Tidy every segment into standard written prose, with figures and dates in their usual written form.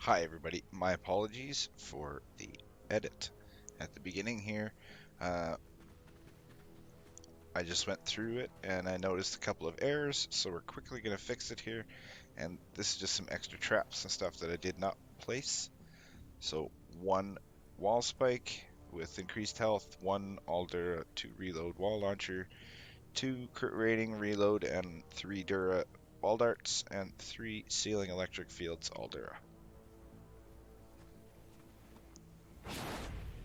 Hi everybody, my apologies for the edit at the beginning here. Uh, I just went through it and I noticed a couple of errors, so we're quickly going to fix it here. And this is just some extra traps and stuff that I did not place. So one wall spike with increased health, one Aldera to reload wall launcher, two crit rating reload, and three Dura wall darts, and three ceiling electric fields Aldera.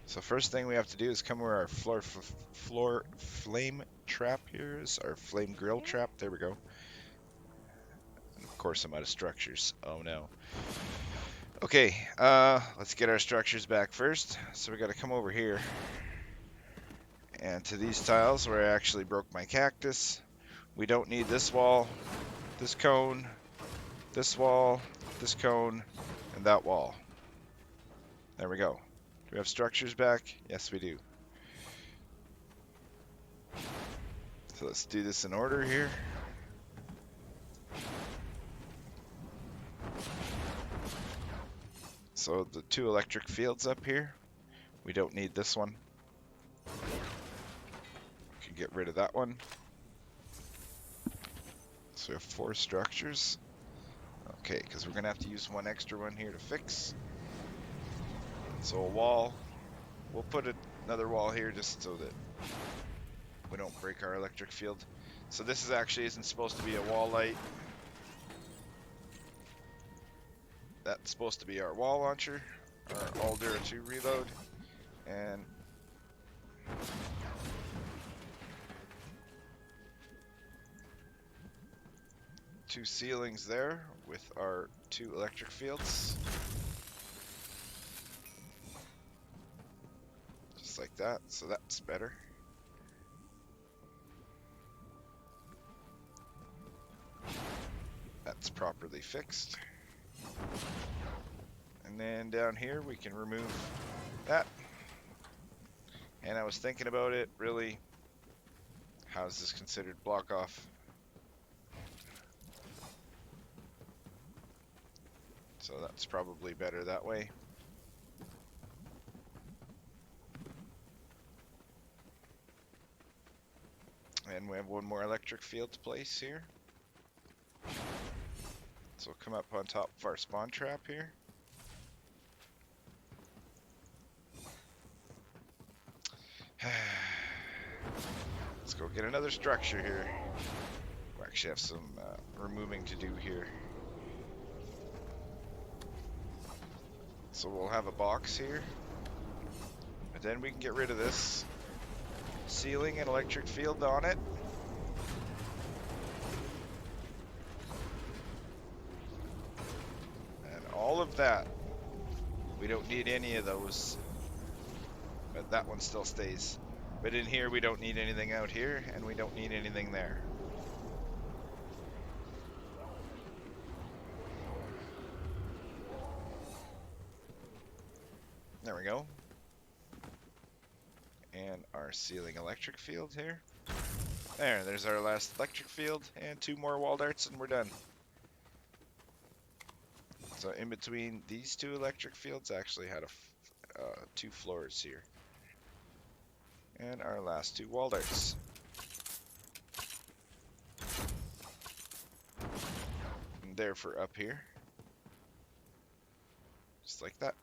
So first thing we have to do is come where our floor flame trap here is, our flame grill trap. There we go. And of course I'm out of structures. Oh no. Okay, let's get our structures back first. So we got to come over here and to these tiles where I actually broke my cactus. We don't need this wall, this cone, this wall, this cone, and that wall. There we go. Do we have structures back? Yes, we do. So let's do this in order here. So the two electric fields up here, we don't need this one. We can get rid of that one. So we have 4 structures. Okay, because we're going to have to use one extra one here to fix. So a wall. We'll put another wall here just so that we don't break our electric field. So this is actually isn't supposed to be a wall light. That's supposed to be our wall launcher, our Aldera 2 reload, and two ceilings there with our 2 electric fields. Just like that, so that's better. That's properly fixed. And then down here we can remove that. And I was thinking about it, really, how is this considered block off? So that's probably better that way. And we have one more electric field to place here. So we'll come up on top of our spawn trap here. Let's go get another structure here. We actually have some removing to do here. So we'll have a box here. And then we can get rid of this ceiling and electric field on it. And all of that. We don't need any of those. But that one still stays. But in here we don't need anything out here, and we don't need anything there. There we go. And our ceiling electric field here. There's our last electric field, and 2 more wall darts, and we're done. So in between these 2 electric fields, I actually had 2 floors here. And our last 2 wall darts. And there for up here. Just like that.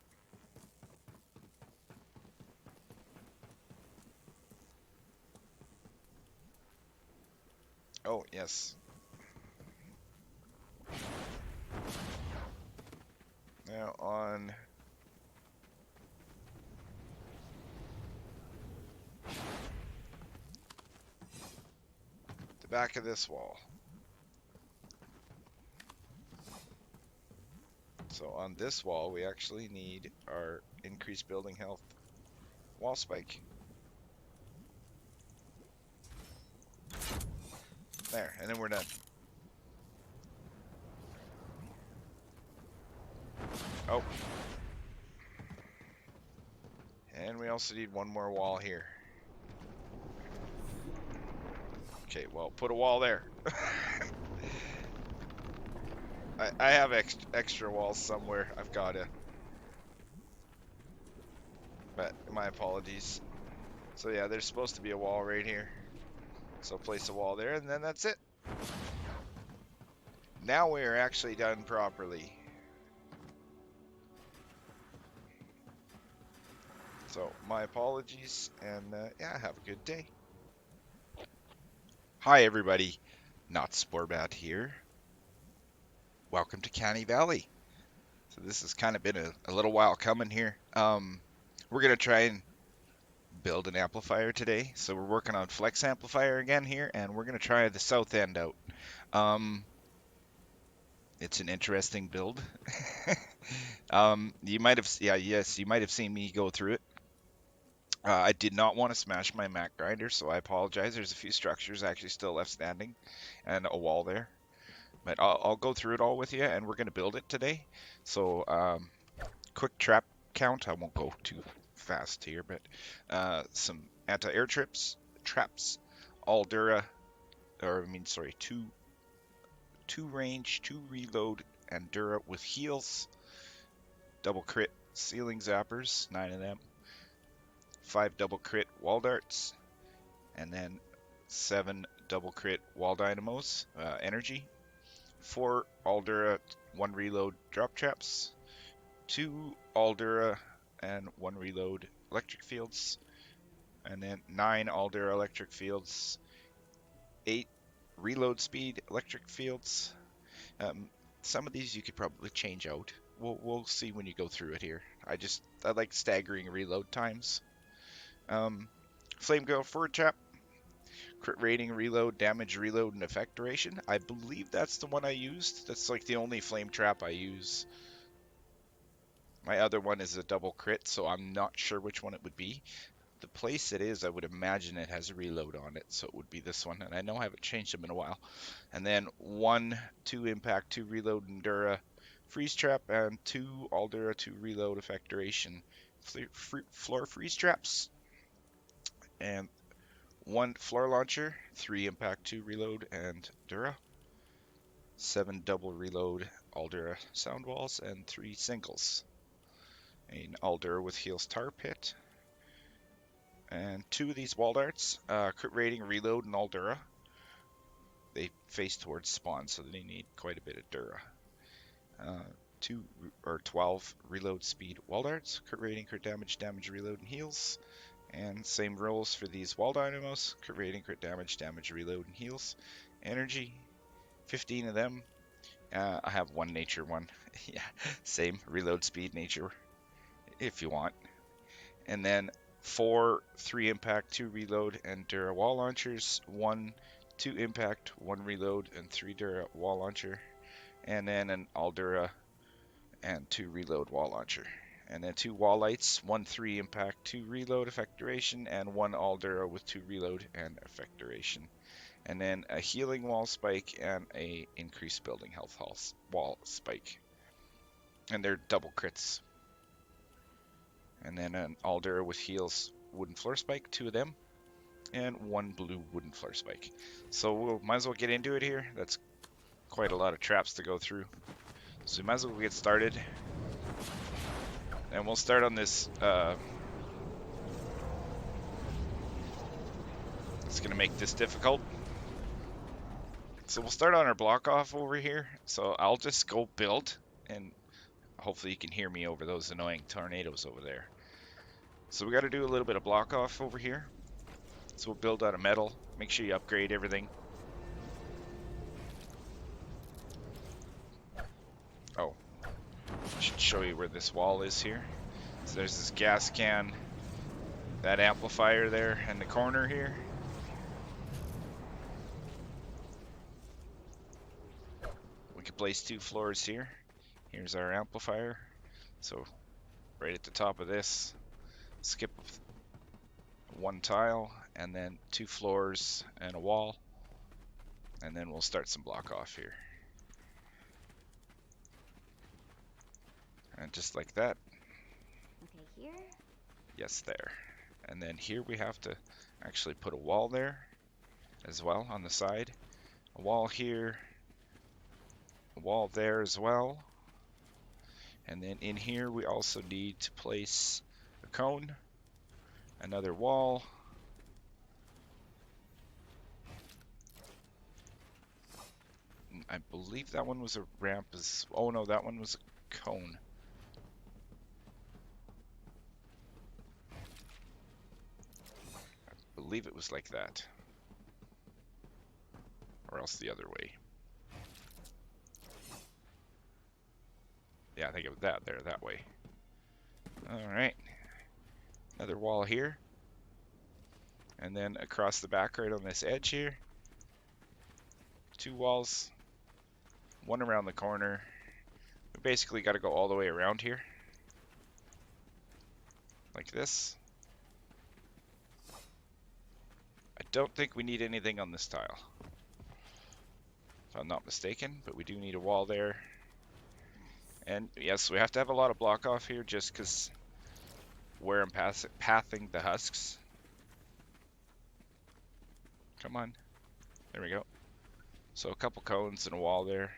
Oh, yes. Now on the back of this wall. So on this wall, we actually need our increased building health wall spike. There, and then we're done. Oh. And we also need one more wall here. Okay, well, put a wall there. I have extra walls somewhere. I've got to. But my apologies. So yeah, there's supposed to be a wall right here. So place a wall there, and then that's it. Now we are actually done properly. So my apologies, and yeah, have a good day. Hi everybody, not Sporbat here. Welcome to Canny Valley. So this has kind of been a little while coming here. We're gonna try and build an amplifier today. So we're working on flex amplifier again here, and we're gonna try the south end out. Um, it's an interesting build. You might have, yeah, yes, you might have seen me go through it. I did not want to smash my Mac grinder, so I apologize. There's a few structures actually still left standing, and a wall there. But I'll go through it all with you, and we're going to build it today. So, quick trap count. I won't go too fast here, but some anti-air traps, all Dura, or I mean, sorry, two range, two reload, and Dura with heals. Double crit ceiling zappers, 9 of them. 5 double crit wall darts, and then 7 double crit wall dynamos, energy. 4 Aldura, 1 reload drop traps. 2 Aldura and 1 reload electric fields. And then 9 Aldura electric fields. 8 reload speed electric fields. Some of these you could probably change out. We'll see when you go through it here. I like staggering reload times. Flame Girl forward trap, crit rating, reload, damage, reload, and effect duration. I believe that's the one I used. That's like the only flame trap I use. My other one is a double crit, so I'm not sure which one it would be. The place it is, I would imagine it has a reload on it, so it would be this one. And I know I haven't changed them in a while. And then 1, 2 impact, 2 reload, Endura, freeze trap, and 2 Aldura, 2 reload, effect duration, floor freeze traps. And 1 floor launcher, 3 impact, 2 reload, and Dura. 7 double reload Aldura sound walls, and 3 singles. An Aldura with heals tar pit. And 2 of these wall darts, crit rating, reload, and Aldura. They face towards spawn, so they need quite a bit of Dura. 12 reload speed wall darts, crit rating, crit damage, damage, reload, and heals. And same rules for these wall dynamos, crit rating, crit damage, damage, reload, and heals. Energy, 15 of them. I have 1 nature one. Yeah, same, reload speed, nature, if you want. And then 4 3 impact, 2 reload, and Dura wall launchers. 1 2 impact, 1 reload, and 3 Dura wall launcher. And then an Aldura and 2 reload wall launcher. And then 2 wall lights, 1 3 impact, 2 reload effect duration, and 1 Aldura with 2 reload and effect duration. And then a healing wall spike and a increased building health wall spike. And they're double crits. And then an Aldura with heals wooden floor spike, 2 of them, and 1 blue wooden floor spike. So we might as well get into it here. That's quite a lot of traps to go through. So we might as well get started. And we'll start on this. It's going to make this difficult. So we'll start on our block off over here. So I'll just go build, and hopefully you can hear me over those annoying tornadoes over there. So we got to do a little bit of block off over here. So we'll build out of metal. Make sure you upgrade everything. Oh, I should show you where this wall is here. So there's this gas can, that amplifier there in the corner here. We can place 2 floors here. Here's our amplifier. So right at the top of this, skip 1 tile, and then 2 floors and a wall. And then we'll start some block off here. And just like that. Okay, here. Yes, there. And then here we have to actually put a wall there as well on the side. A wall here, a wall there as well. And then in here we also need to place a cone, another wall, I believe that one was a ramp as, oh no, that one was a cone. I believe it was like that. Or else the other way. Yeah, I think it was that there, that way. Alright. Another wall here. And then across the back right on this edge here. 2 walls. One around the corner. We basically got to go all the way around here. Like this. I don't think we need anything on this tile, if I'm not mistaken, but we do need a wall there. And yes, we have to have a lot of block off here just because where I'm pathing the husks. Come on. There we go. So a couple cones and a wall there.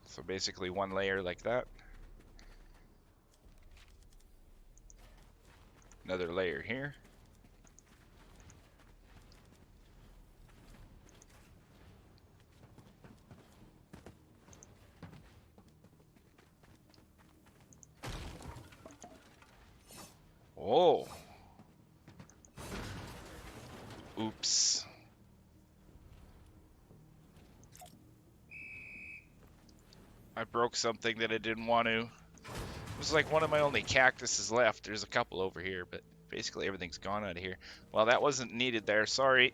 So basically one layer like that. Another layer here. Oh. Oops. I broke something that I didn't want to. It was like one of my only cactuses left. There's a couple over here, but basically everything's gone out of here. Well, that wasn't needed there. Sorry.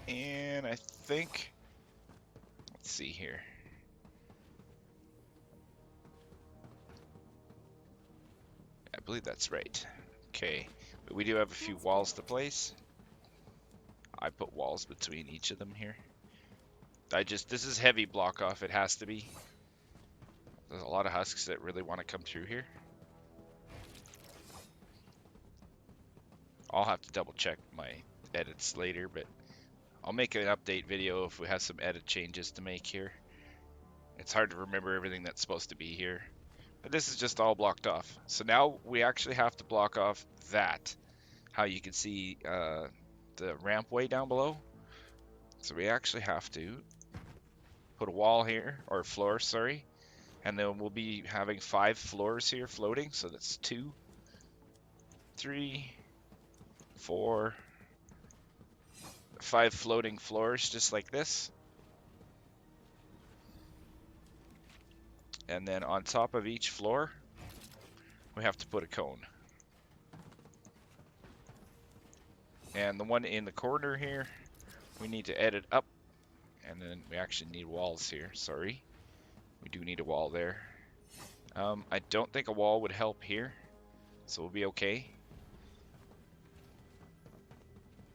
And I think, let's see here. I believe that's right. Okay, but we do have a few walls to place. I put walls between each of them here. This is heavy block off, it has to be. There's a lot of husks that really want to come through here. I'll have to double check my edits later, but I'll make an update video if we have some edit changes to make here. It's hard to remember everything that's supposed to be here. But this is just all blocked off. So now we actually have to block off that. How you can see the rampway down below. So we actually have to put a wall here, or floor, sorry. And then we'll be having 5 floors here floating. So that's 2, 3, 4, 5 floating floors just like this. And then on top of each floor, we have to put a cone. And the one in the corner here, we need to edit up. And then we actually need walls here, sorry. We do need a wall there. I don't think a wall would help here, so we'll be okay.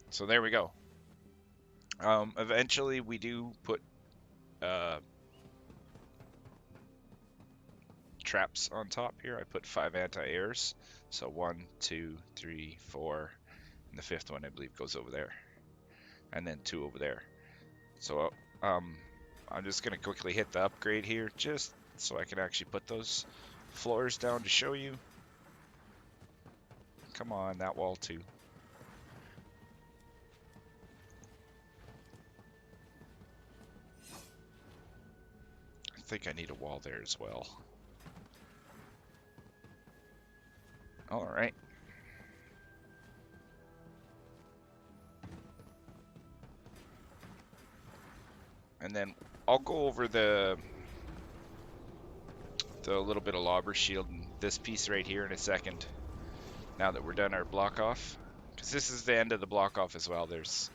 So there we go. Eventually we do put traps on top here. I put 5 anti-airs. So 1, 2, 3, 4, and the 5th one I believe goes over there. And then 2 over there. So I'm just going to quickly hit the upgrade here just so I can actually put those floors down to show you. Come on, that wall too. I think I need a wall there as well. Alright. And then I'll go over the little bit of lobber shield and this piece right here in a second. Now that we're done our block off. Because this is the end of the block off as well. There's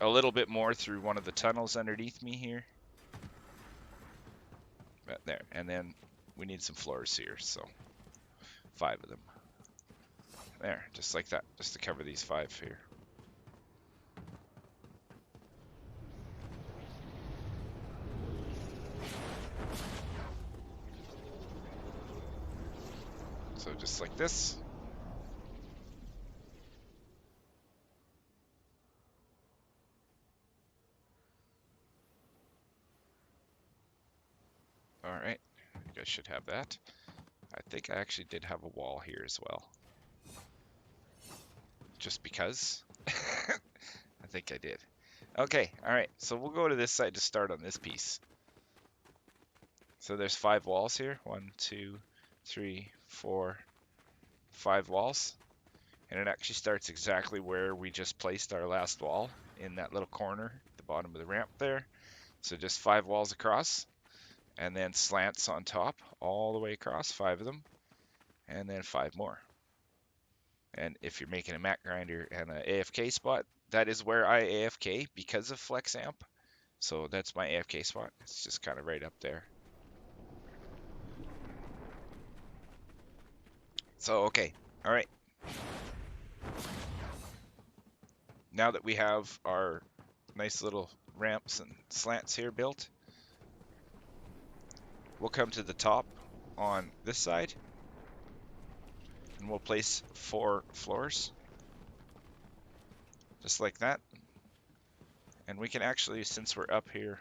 a little bit more through one of the tunnels underneath me here. But there. And then we need some floors here. So 5 of them. There. Just like that. Just to cover these 5 here. So just like this. All right, you guys should have that. I think I actually did have a wall here as well. Just because. I think I did. Okay, all right, so we'll go to this side to start on this piece. So there's 5 walls here. 1, 2, 3, 4, 5 walls. And it actually starts exactly where we just placed our last wall, in that little corner, the bottom of the ramp there. So just 5 walls across, and then slants on top, all the way across, 5 of them, and then 5 more. And if you're making a mat grinder and an AFK spot, that is where I AFK because of Flex Amp. So that's my AFK spot. It's just kind of right up there. So, okay. All right. Now that we have our nice little ramps and slants here built, we'll come to the top on this side, and we'll place 4 floors, just like that. And we can actually, since we're up here,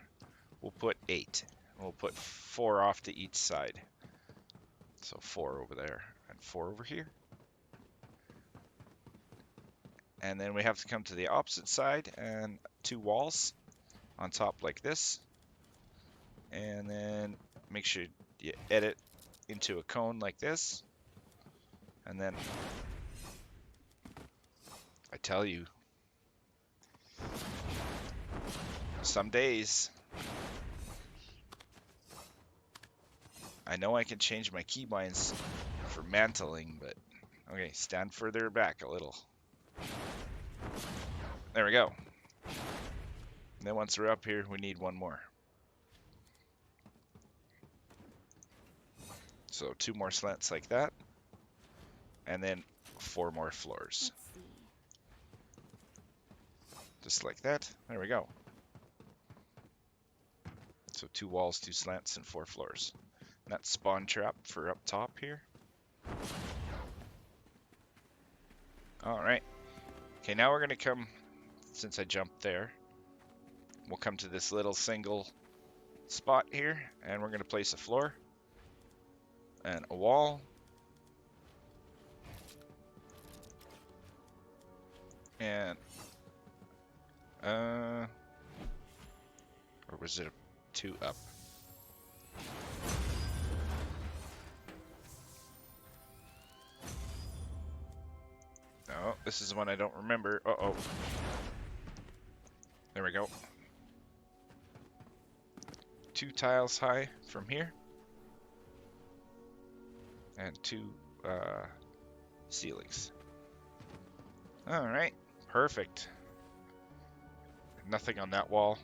we'll put 8. We'll put 4 off to each side. So 4 over there and 4 over here. And then we have to come to the opposite side and 2 walls on top like this. And then make sure you edit into a cone like this. And then I tell you, some days I know I can change my keybinds for mantling, but okay, stand further back a little. There we go. And then once we're up here, we need 1 more. So 2 more slants like that, and then 4 more floors. Let's see. Just like that. There we go. So 2 walls, 2 slants, and 4 floors. And that's spawn trap for up top here. All right. Okay, now we're gonna come, since I jumped there, we'll come to this little single spot here, and we're gonna place a floor and a wall and or was it a 2 up? No, this is one I don't remember. Uh-oh. There we go. 2 tiles high from here. And 2 ceilings. Alright, perfect. Nothing on that wall.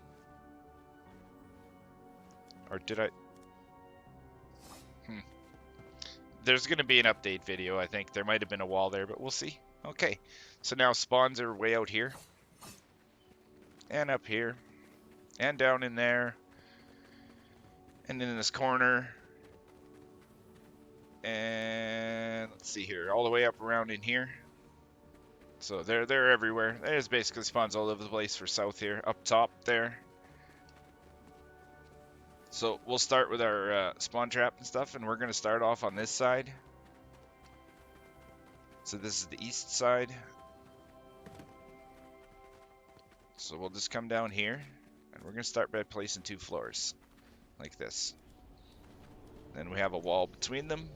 Or did I? There's going to be an update video, I think. There might have been a wall there, but we'll see. Okay, so now spawns are way out here. And up here. And down in there. And in this corner. And let's see here. All the way up around in here. So they're everywhere. There's basically spawns all over the place for south here. Up top there. So we'll start with our spawn trap and stuff, and we're going to start off on this side. So this is the east side. So we'll just come down here, and we're going to start by placing 2 floors, like this. Then we have a wall between them,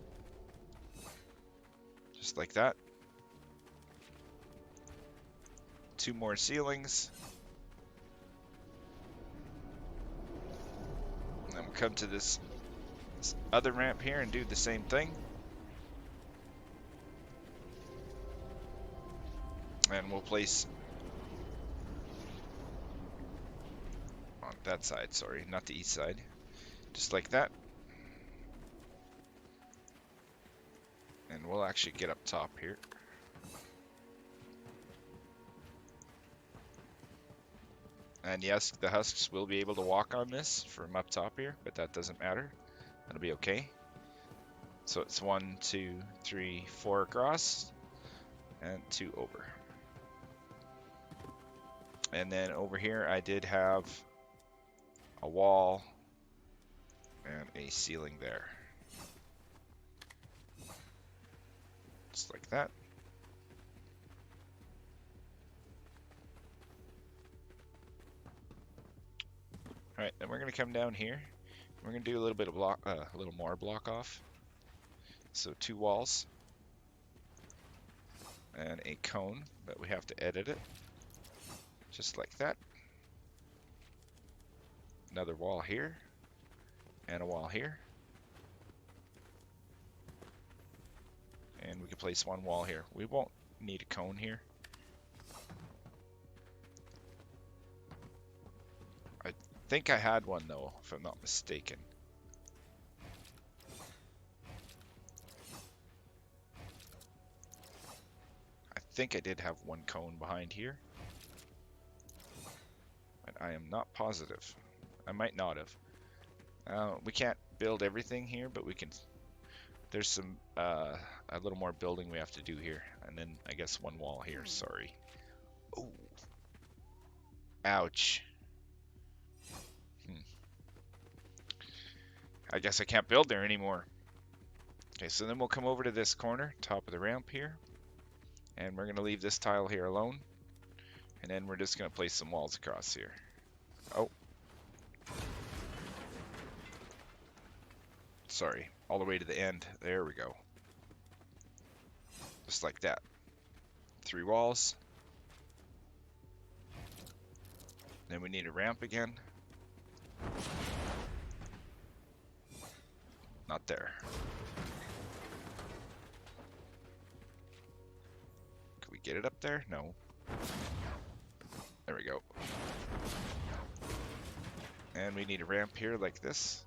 just like that. 2 more ceilings. And then we'll come to this other ramp here and do the same thing. And we'll place on that side, sorry, not the east side. Just like that. And we'll actually get up top here. And yes, the husks will be able to walk on this from up top here, but that doesn't matter. That'll be okay. So it's 1, 2, 3, 4 across, and 2 over. And then over here I did have a wall and a ceiling there. Just like that. Alright, then we're going to come down here. We're going to do a little bit of a little more block off. So 2 walls. And a cone, but we have to edit it. Just like that. Another wall here. And a wall here. And we can place 1 wall here. We won't need a cone here. I think I had one though, if I'm not mistaken. I think I did have 1 cone behind here. But I am not positive. I might not have. We can't build everything here, but we can. There's some a little more building we have to do here, and then I guess 1 wall here. Sorry. Oh, ouch. I guess I can't build there anymore. Okay, so then we'll come over to this corner, top of the ramp here, and we're gonna leave this tile here alone, and then we're just gonna place some walls across here. Oh. Sorry, all the way to the end. There we go. Just like that. 3 walls. Then we need a ramp again. Not there. Can we get it up there? No. There we go. And we need a ramp here like this.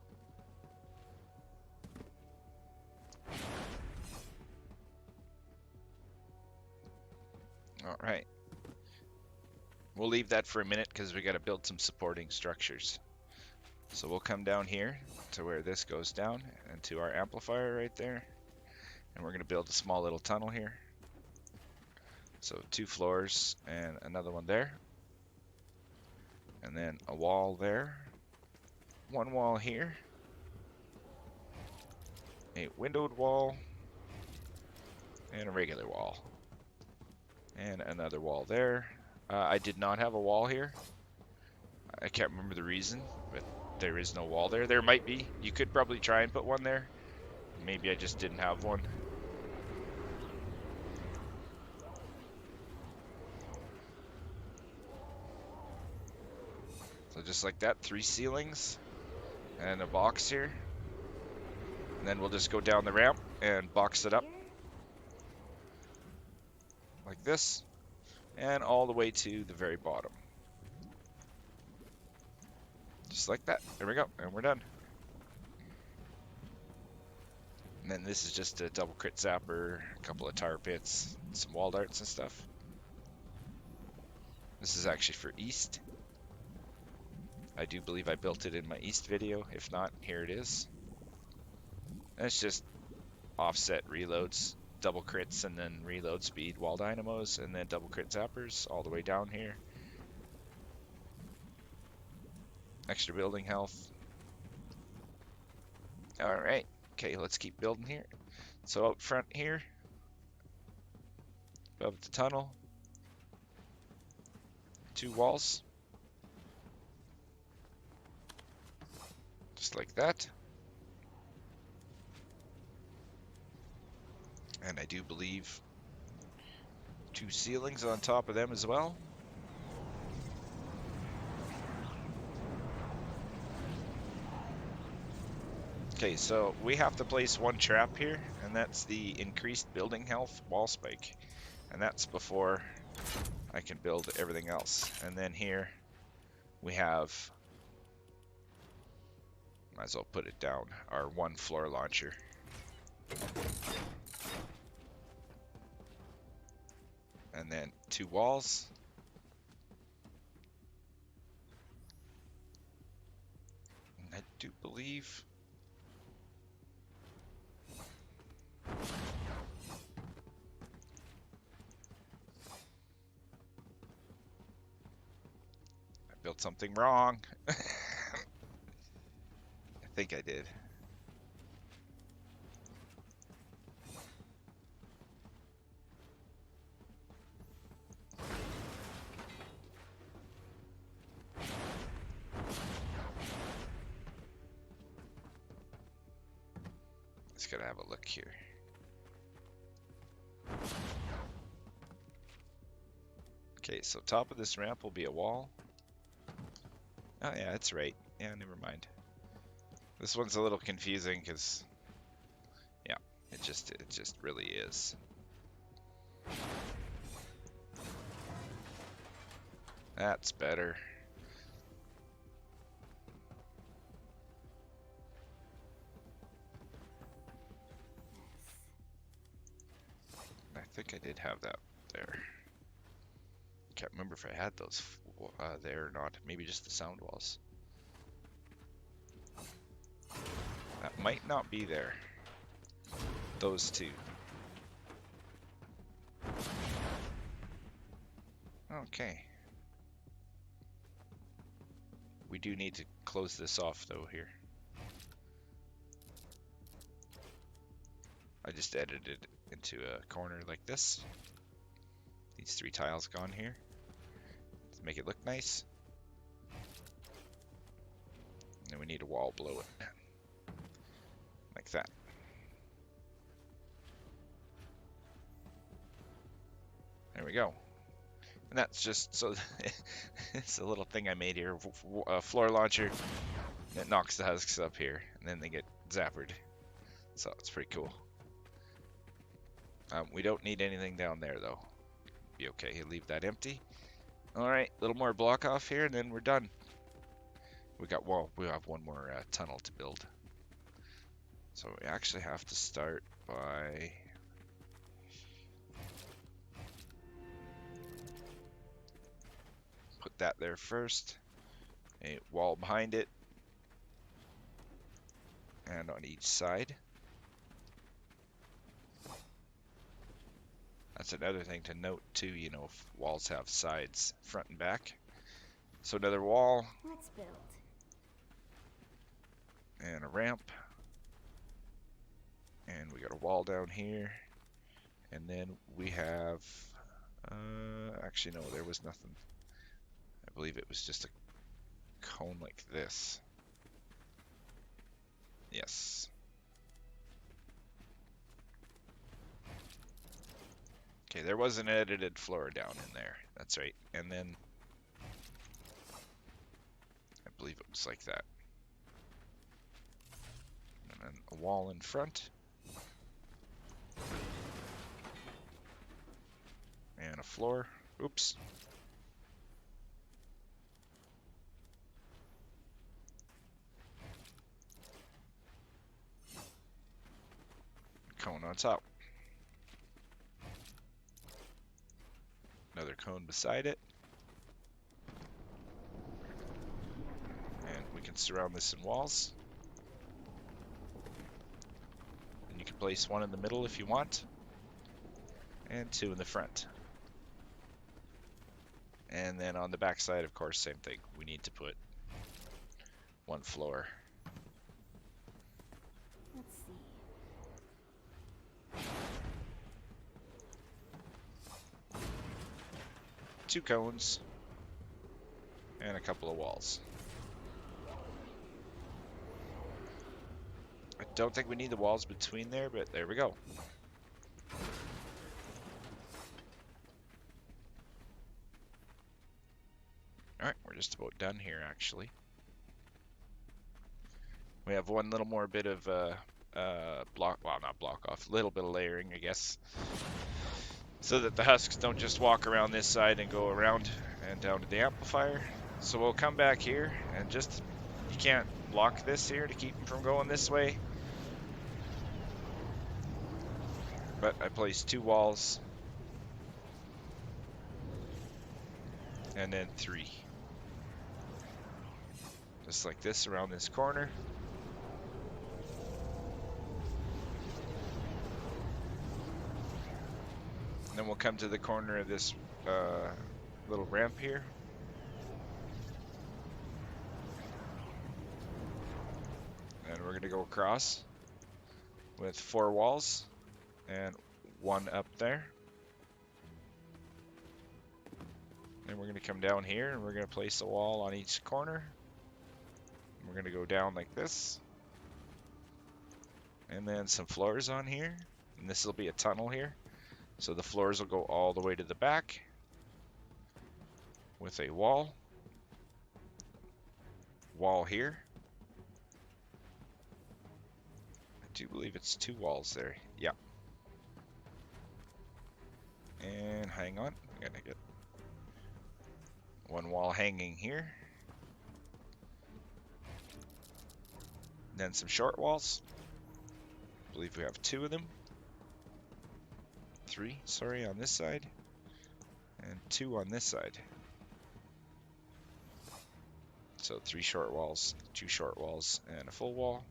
Alright. We'll leave that for a minute because we got to build some supporting structures. So we'll come down here to where this goes down and to our amplifier right there. And we're going to build a small little tunnel here. So 2 floors and another one there. And then a wall there. 1 wall here. A windowed wall. And a regular wall. And another wall there. I did not have a wall here. I can't remember the reason, but there is no wall there. There might be. You could probably try and put one there. Maybe I just didn't have one. So just like that, 3 ceilings and a box here. And then we'll just go down the ramp and box it up like this. And all the way to the very bottom. Just like that. There we go. And we're done. And then this is just a double crit zapper, a couple of tar pits, some wall darts and stuff. This is actually for east. I do believe I built it in my east video. If not, here it is. And it's just offset reloads, double crits, and then reload speed wall dynamos, and then double crit zappers all the way down here. Extra building health. Alright, okay, let's keep building here. So out front here, above the tunnel, 2 walls. Just like that. And I do believe 2 ceilings on top of them as well. Okay, so we have to place 1 trap here, and that's the increased building health wall spike. And that's before I can build everything else. And then here we have, might as well put it down, our 1 floor launcher. And then 2 walls. And I do believe I built something wrong. I think I did. Just gotta have a look here. Okay, so top of this ramp will be a wall. Oh yeah, that's right. Yeah, never mind. This one's a little confusing because, yeah, it just really is. That's better. I think I did have that there. Can't remember if I had those there or not. Maybe just the sound walls. That might not be there. Those two. Okay. We do need to close this off though here. I just edited it into a corner like this. These 3 tiles gone here to make it look nice. And then we need a wall below it. Like that. There we go. And that's just so it's a little thing I made here. A floor launcher that knocks the husks up here, and then they get zappered. So it's pretty cool. We don't need anything down there though. Be okay. Leave that empty. All right, a little more block off here, and then we're done. We have one more tunnel to build. So we actually have to start by put that there first. A wall behind it, and on each side. That's another thing to note too, you know, if walls have sides, front and back. So another wall. Let's build. And a ramp. And we got a wall down here. And then we have, actually no, there was nothing. I believe it was just a cone like this. Yes. Okay, there was an edited floor down in there. That's right. And then I believe it was like that. And then a wall in front. And a floor. Oops. Cone on top. Another cone beside it. And we can surround this in walls. And you can place one in the middle if you want. And 2 in the front. And then on the back side, of course, same thing. We need to put 1 floor. Let's see. 2 cones. And a couple of walls. I don't think we need the walls between there, but there we go. Alright, we're just about done here, actually. We have one little more bit of not block off, a little bit of layering, I guess. So that the husks don't just walk around this side and go around and down to the amplifier. So we'll come back here and just, you can't block this here to keep them from going this way. But I placed 2 walls. And then 3. Just like this around this corner. And then we'll come to the corner of this little ramp here. going to go across with 4 walls and 1 up there. Then we're going to come down here and we're going to place a wall on each corner. We're going to go down like this. And then some floors on here. And this will be a tunnel here. So the floors will go all the way to the back with a wall. Wall here. I do believe it's 2 walls there. Yeah. And hang on. I'm going to get 1 wall hanging here. Then some short walls. I believe we have 2 of them. 3, sorry, on this side. And 2 on this side. So 3 short walls, 2 short walls, and a full wall.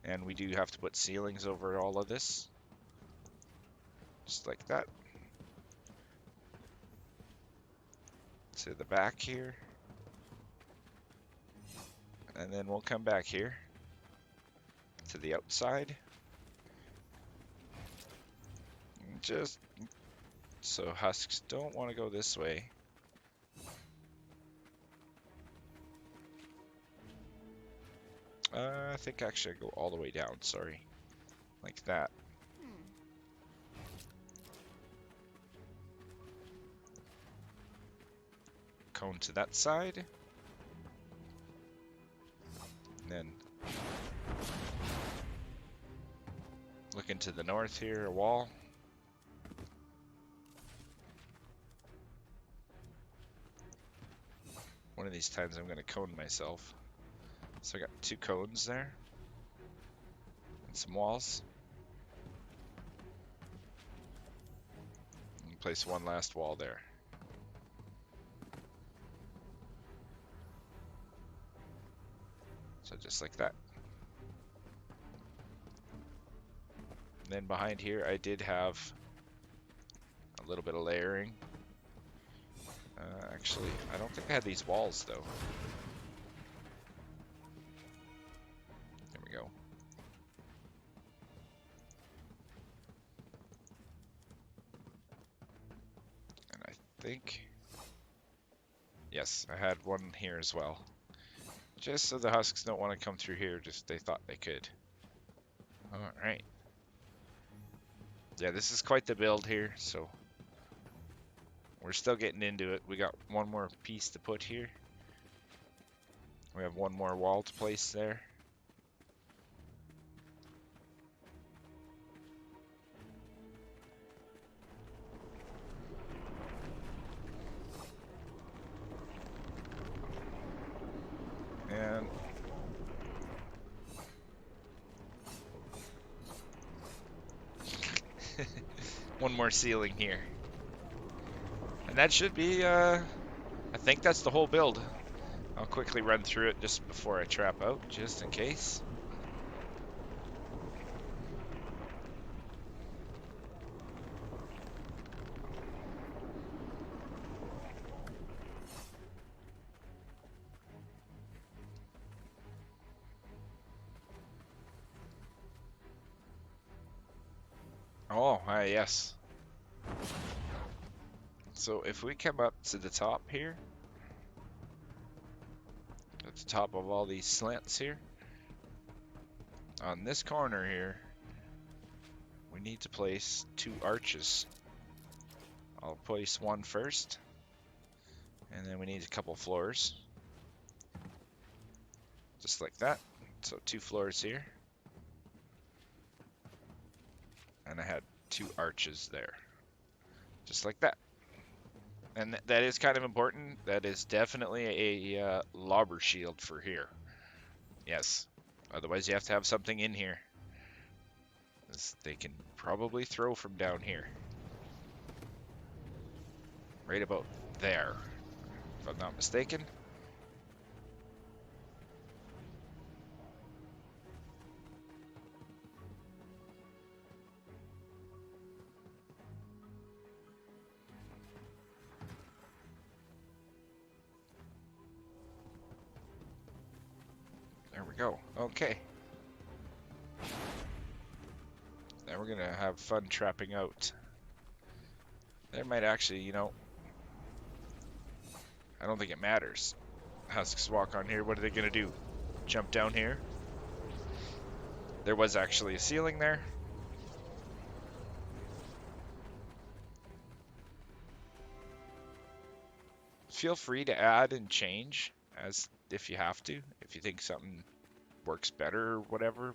And we do have to put ceilings over all of this. Just like that. To the back here. And then we'll come back here to the outside. Just so husks don't want to go this way. I think actually I go all the way down, sorry. Like that. Cone to that side. And then looking to the north here, a wall. One of these times I'm going to cone myself. So I got 2 cones there. And some walls. And place 1 last wall there. So just like that. And then behind here I did have a little bit of layering. Actually, I don't think I had these walls though. There we go. And I think, yes, I had 1 here as well. Just so the husks don't want to come through here, just they thought they could. Alright. Yeah, this is quite the build here, so we're still getting into it. We got 1 more piece to put here. We have 1 more wall to place there. And one more ceiling here. And that should be, I think that's the whole build. I'll quickly run through it just before I trap out, just in case. Oh, yes. So if we come up to the top here, at the top of all these slants here, on this corner here, we need to place 2 arches. I'll place 1 first, and then we need a couple floors. Just like that. So 2 floors here. And I had 2 arches there. Just like that. And that is kind of important. That is definitely a lobber shield for here. Yes. Otherwise you have to have something in here. They can probably throw from down here. Right about there, if I'm not mistaken. There we go. Okay. Now we're gonna have fun trapping out. There might actually, I don't think it matters. Husks walk on here. What are they gonna do? Jump down here? There was actually a ceiling there. Feel free to add and change as if you have to, if you think something works better or whatever.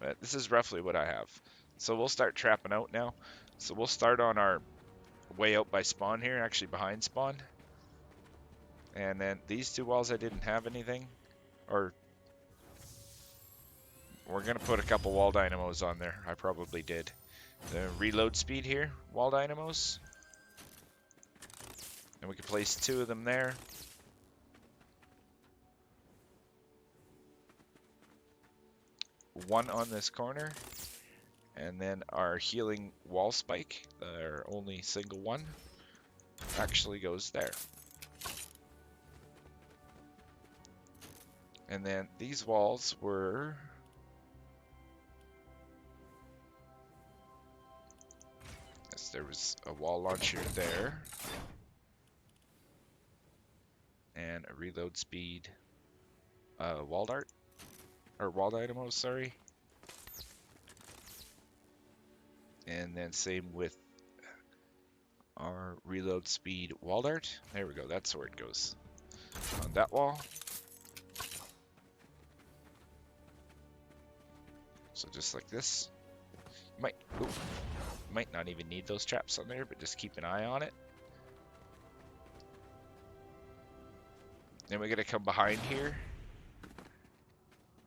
But this is roughly what I have. So we'll start trapping out now. So we'll start on our way out by spawn here, actually behind spawn. And then these two walls I didn't have anything. Or we're going to put a couple wall dynamos on there. I probably did. The reload speed here, wall dynamos. And we can place 2 of them there. One on this corner. And then our healing wall spike, our only single one, actually goes there. And then these walls were... Yes, there was a wall launcher there. And a reload speed wall dart. Or wall dynamo, sorry. And then same with our reload speed wall dart. There we go, that's where it goes. On that wall. So just like this. Might not even need those traps on there, but just keep an eye on it. Then we're gonna come behind here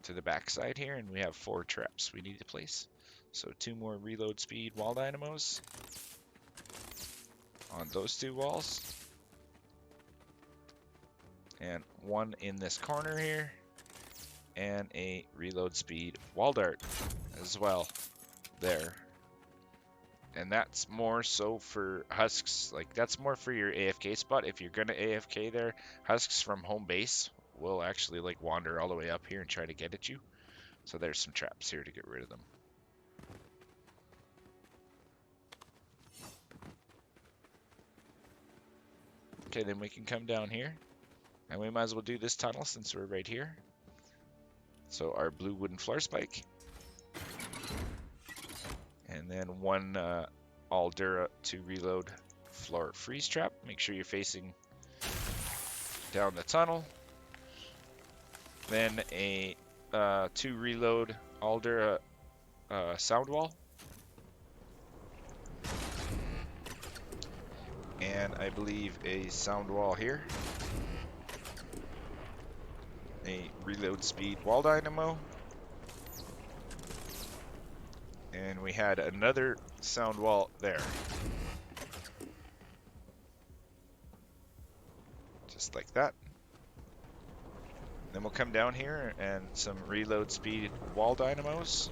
to the back side here, and we have 4 traps we need to place. So 2 more reload speed wall dynamos on those 2 walls. And 1 in this corner here. And a reload speed wall dart as well there. And that's more so for husks, like that's more for your AFK spot. If you're gonna AFK there, husks from home base will actually like wander all the way up here and try to get at you. So there's some traps here to get rid of them. Okay, then we can come down here. And we might as well do this tunnel since we're right here. So our blue wooden floor spike. And then 1 Aldura to reload floor freeze trap. Make sure you're facing down the tunnel. Then a 2 reload Aldura sound wall. And I believe a sound wall here. A reload speed wall dynamo. And we had another sound wall there. Just like that. Then we'll come down here and some reload speed wall dynamos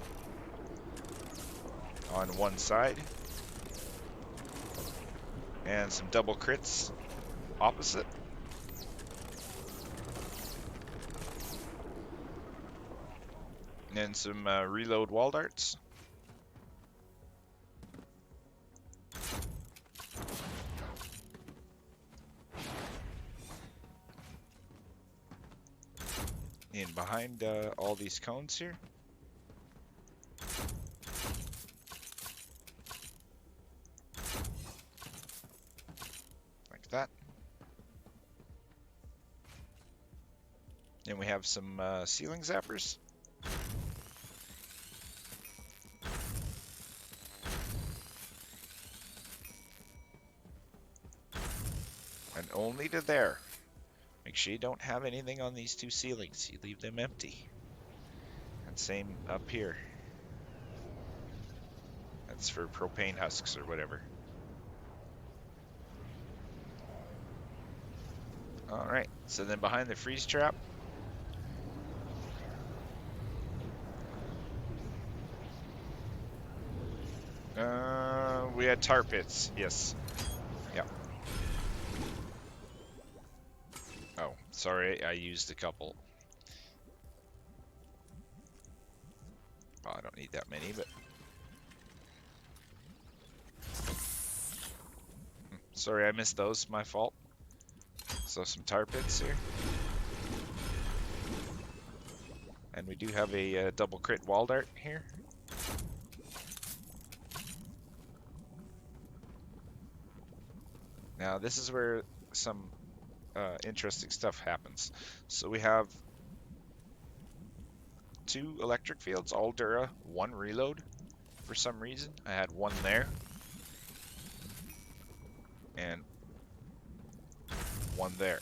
on one side. And some double crits opposite. And some reload wall darts. In behind all these cones here. Like that. And we have some ceiling zappers. And only to there. Make sure you don't have anything on these 2 ceilings. You leave them empty. And same up here. That's for propane husks or whatever. Alright, so then behind the freeze trap. We had tar pits, yes. Yeah. Oh, sorry, I used a couple. Well, I don't need that many, but sorry I missed those. My fault. So some tar pits here. And we do have a double crit wall dart here. Now this is where some interesting stuff happens. So we have 2 electric fields, all Dura, 1 reload. For some reason, I had 1 there. And 1 there.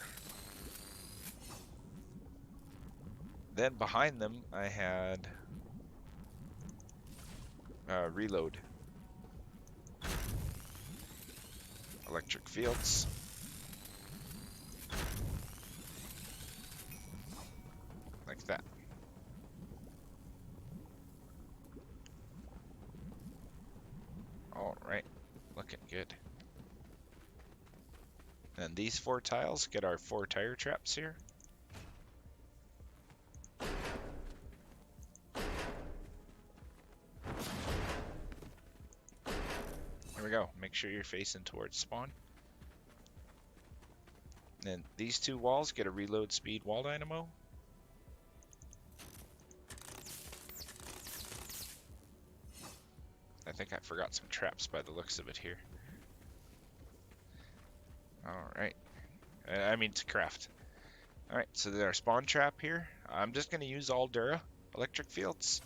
Then behind them, I had reload. Electric fields. Like that. Alright, looking good. And these 4 tiles get our 4 tire traps here. There we go. Make sure you're facing towards spawn. And these 2 walls get a reload speed wall dynamo. I think I forgot some traps by the looks of it here. Alright. I mean to craft. Alright, so there's our spawn trap here. I'm just going to use all Dura electric fields.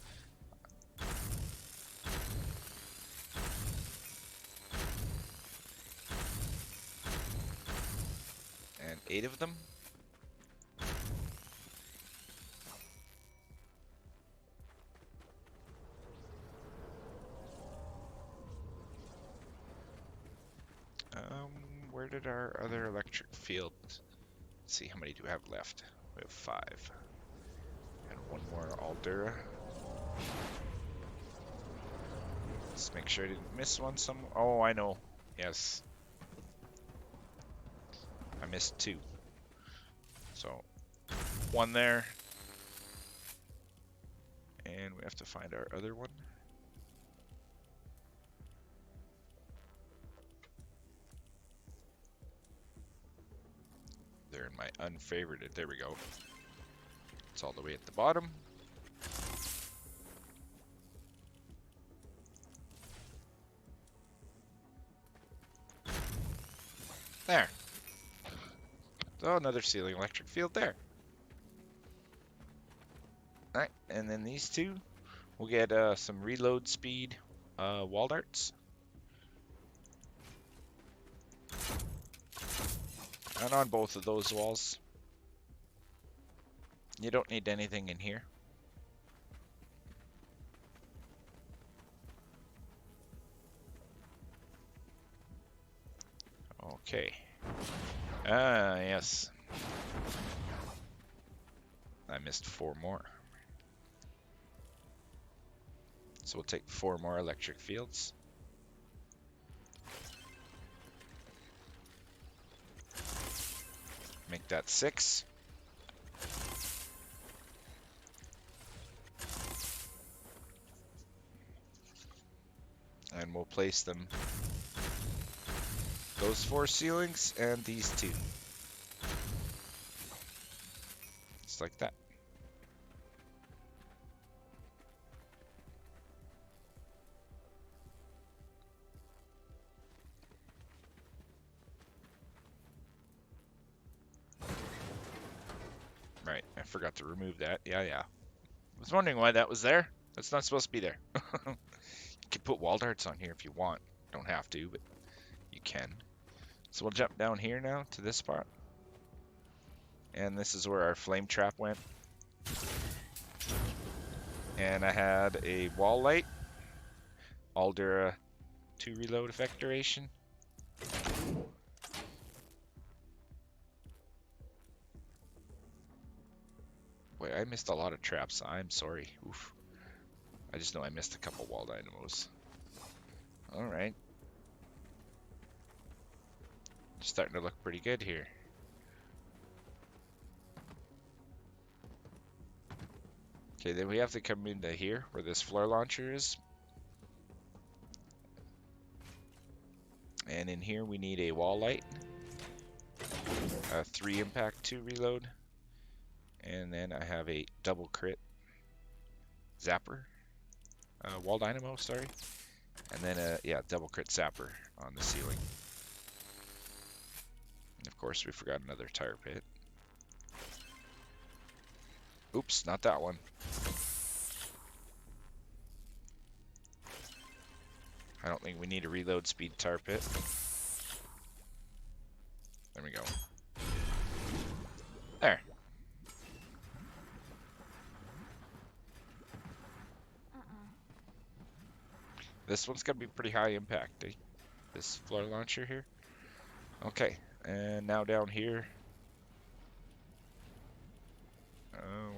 And 8 of them. Where did our other electric field? Let's see, how many do we have left? We have 5. And 1 more Aldura. Let's make sure I didn't miss one some. Oh, I know. Yes. I missed 2. So, 1 there. And we have to find our other one. They're in my unfavorited. There we go. It's all the way at the bottom. There. Oh, another ceiling electric field there. Alright, and then these 2 will get some reload speed wall darts. And on both of those walls. You don't need anything in here. Okay. Ah, yes. I missed 4 more. So we'll take 4 more electric fields. Make that 6. And we'll place them. Those 4 ceilings and these 2. Just like that. Right, I forgot to remove that. Yeah. I was wondering why that was there. That's not supposed to be there. You can put wall darts on here if you want. Don't have to, but you can. So we'll jump down here now to this spot. And this is where our flame trap went. And I had a wall light. Aldera 2 reload effect duration. Wait, I missed a lot of traps. I'm sorry. Oof. I just know I missed a couple wall dynamos. Alright. Starting to look pretty good here. Okay, then we have to come into here where this floor launcher is. And in here we need a wall light, a 3 impact 2 reload, and then I have a double crit zapper, wall dynamo, sorry, and then a double crit zapper on the ceiling. And of course we forgot another tire pit. Oops, not that one. I don't think we need a reload speed tire pit. There we go. There. This one's gonna be pretty high impact, eh? This floor launcher here. Okay, and now down here.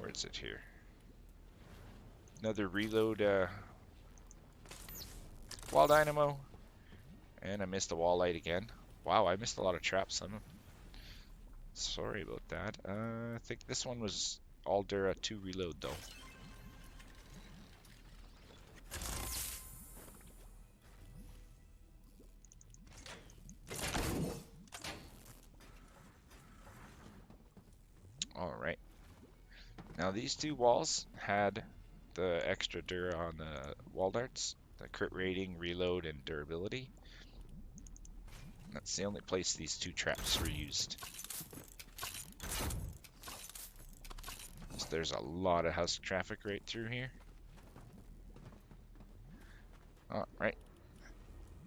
Where is it here? Another reload wall dynamo. And I missed a wall light again. Wow, I missed a lot of traps. I'm sorry about that. I think this one was all Dura 2 reload though. Alright. Now these two walls had the extra Dura on the wall darts. The crit rating, reload, and durability. That's the only place these two traps were used. So there's a lot of house traffic right through here. Alright.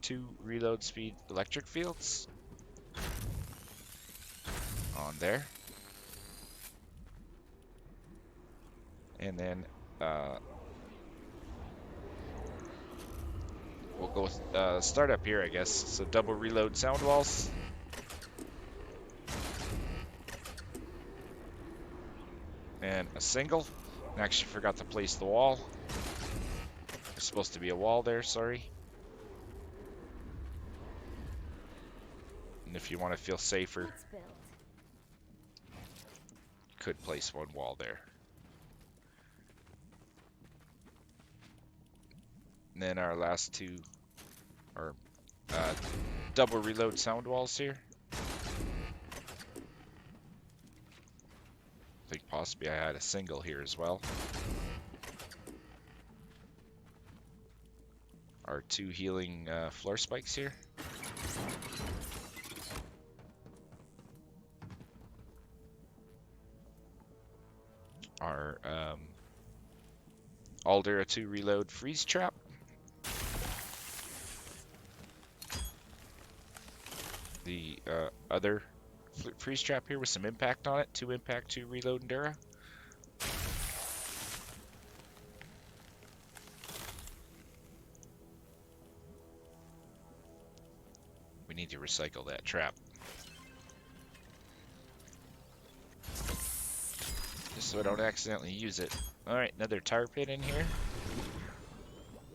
2 reload speed electric fields. On there. And then we'll go start up here, I guess. So double reload sound walls. And a single. I actually forgot to place the wall. There's supposed to be a wall there, sorry. And if you want to feel safer, you could place one wall there. And then our last two are double reload sound walls here. I think possibly I had a single here as well. Our 2 healing floor spikes here. Our Aldera 2 reload freeze trap. The other freeze trap here with some impact on it. 2 impact, 2 reload Endura. We need to recycle that trap. Just so I don't accidentally use it. Alright, another tire pit in here.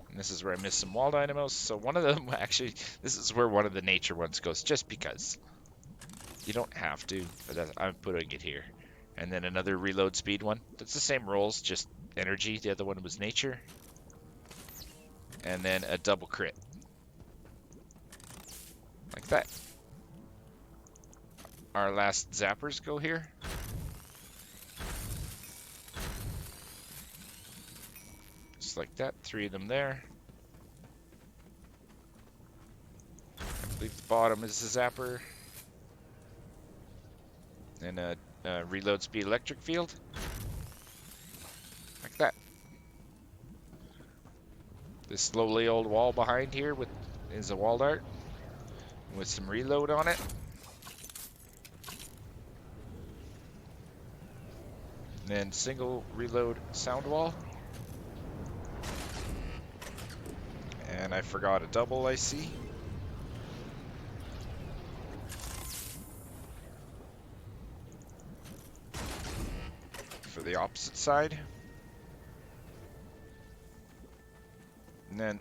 And this is where I missed some wall dynamos. So one of them, actually, this is where one of the nature ones goes, just because. You don't have to, but I'm putting it here. And then another reload speed one. That's the same rolls, just energy. The other one was nature. And then a double crit. Like that. Our last zappers go here. Just like that. 3 of them there. I believe the bottom is the zapper. And a reload speed electric field. Like that. This lowly old wall behind here is a wall dart with some reload on it. And then single reload sound wall. And I forgot a double, I see. For the opposite side. And then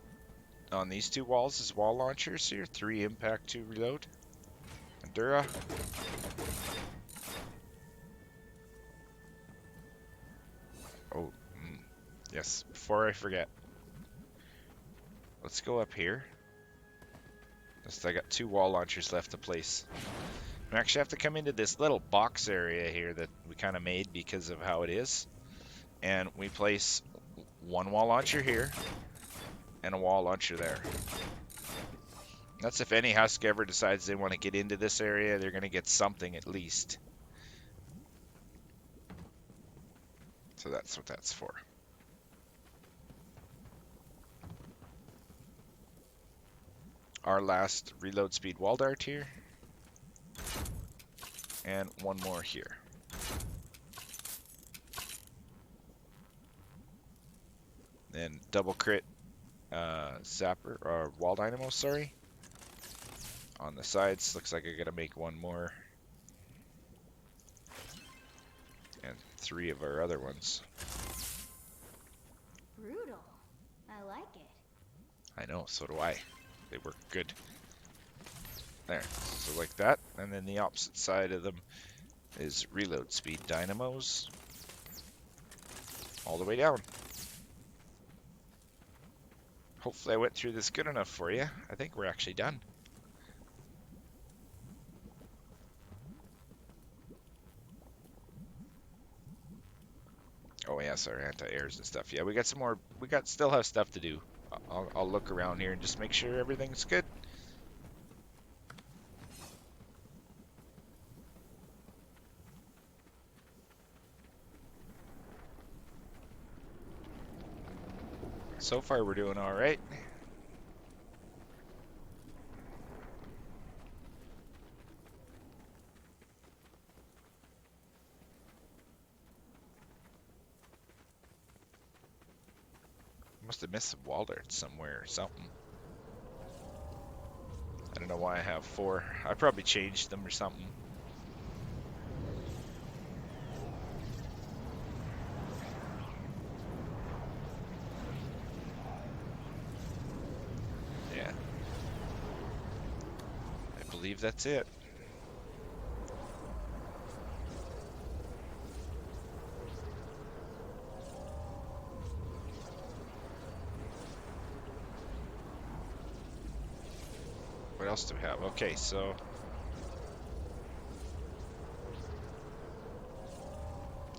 on these 2 walls is wall launchers here. 3 impact, 2 reload. Endura. Oh, Yes, before I forget, let's go up here. I got 2 wall launchers left to place. We actually have to come into this little box area here that we kind of made because of how it is. And we place 1 wall launcher here and a wall launcher there. That's if any husk ever decides they want to get into this area, they're going to get something at least. So that's what that's for. Our last reload speed wall dart here. And 1 more here. Then double crit zapper, or wall dynamo, sorry. On the sides, looks like I gotta make 1 more. And 3 of our other ones. Brutal. I like it. I know, so do I. They work good. There, so like that. And then the opposite side of them is reload speed dynamos. All the way down. Hopefully I went through this good enough for you. I think we're actually done. Oh yes, our anti-airs and stuff. Yeah, we got some more. Still have stuff to do. I'll look around here and just make sure everything's good. So far we're doing all right. Must have missed some wall darts somewhere or something. I don't know why I have 4. I probably changed them or something. Yeah. I believe that's it. What else do we have? Okay, so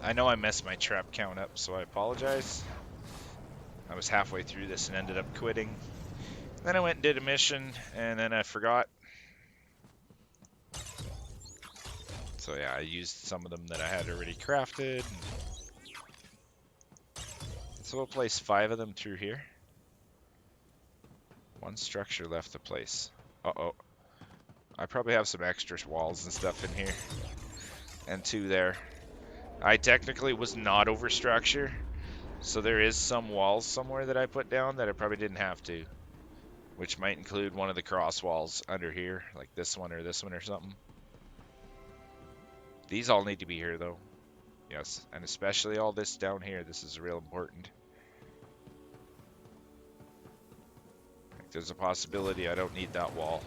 I know I messed my trap count up, so I apologize. I was halfway through this and ended up quitting. Then I went and did a mission, and then I forgot. So yeah, I used some of them that I had already crafted. So we'll place 5 of them through here. 1 structure left to place. Uh-oh. I probably have some extra walls and stuff in here. And 2 there. I technically was not over structure. So there is some walls somewhere that I put down that I probably didn't have to. Which might include one of the cross walls under here. Like this one or something. These all need to be here though. Yes, and especially all this down here. This is real important. Like there's a possibility I don't need that wall.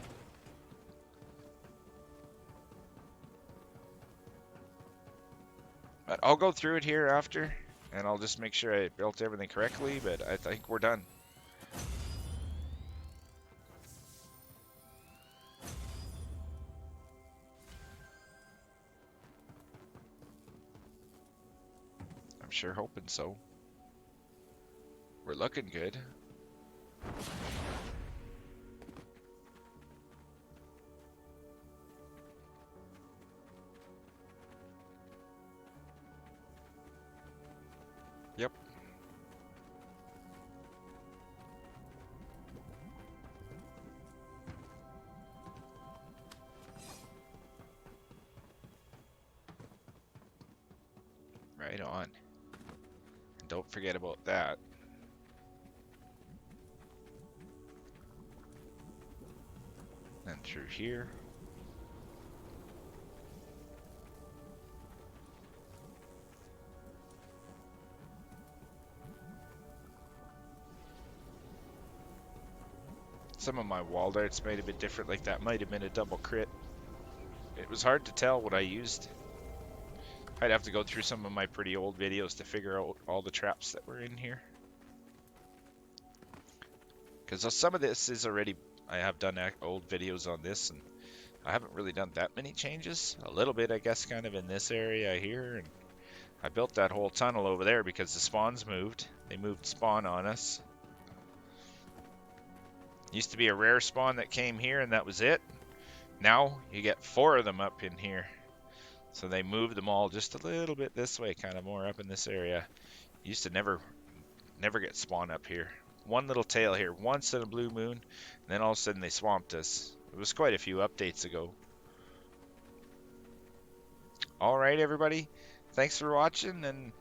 But I'll go through it here after, and I'll just make sure I built everything correctly, but I think we're done. I'm sure hoping so. We're looking good. Yep. Right on. And don't forget about that. And through here. Some of my wall darts might have been different, like that might have been a double crit. It was hard to tell what I used. I'd have to go through some of my pretty old videos to figure out all the traps that were in here. Because some of this is already, I have done old videos on this, and I haven't really done that many changes. A little bit, I guess, kind of in this area here, and I built that whole tunnel over there because the spawns moved. They moved spawn on us. Used to be a rare spawn that came here, and that was it. Now you get 4 of them up in here. So they moved them all just a little bit this way, kind of more up in this area. Used to never get spawn up here. One little tail here, once in a blue moon, and then all of a sudden they swamped us. It was quite a few updates ago. All right, everybody. Thanks for watching, and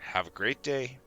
have a great day.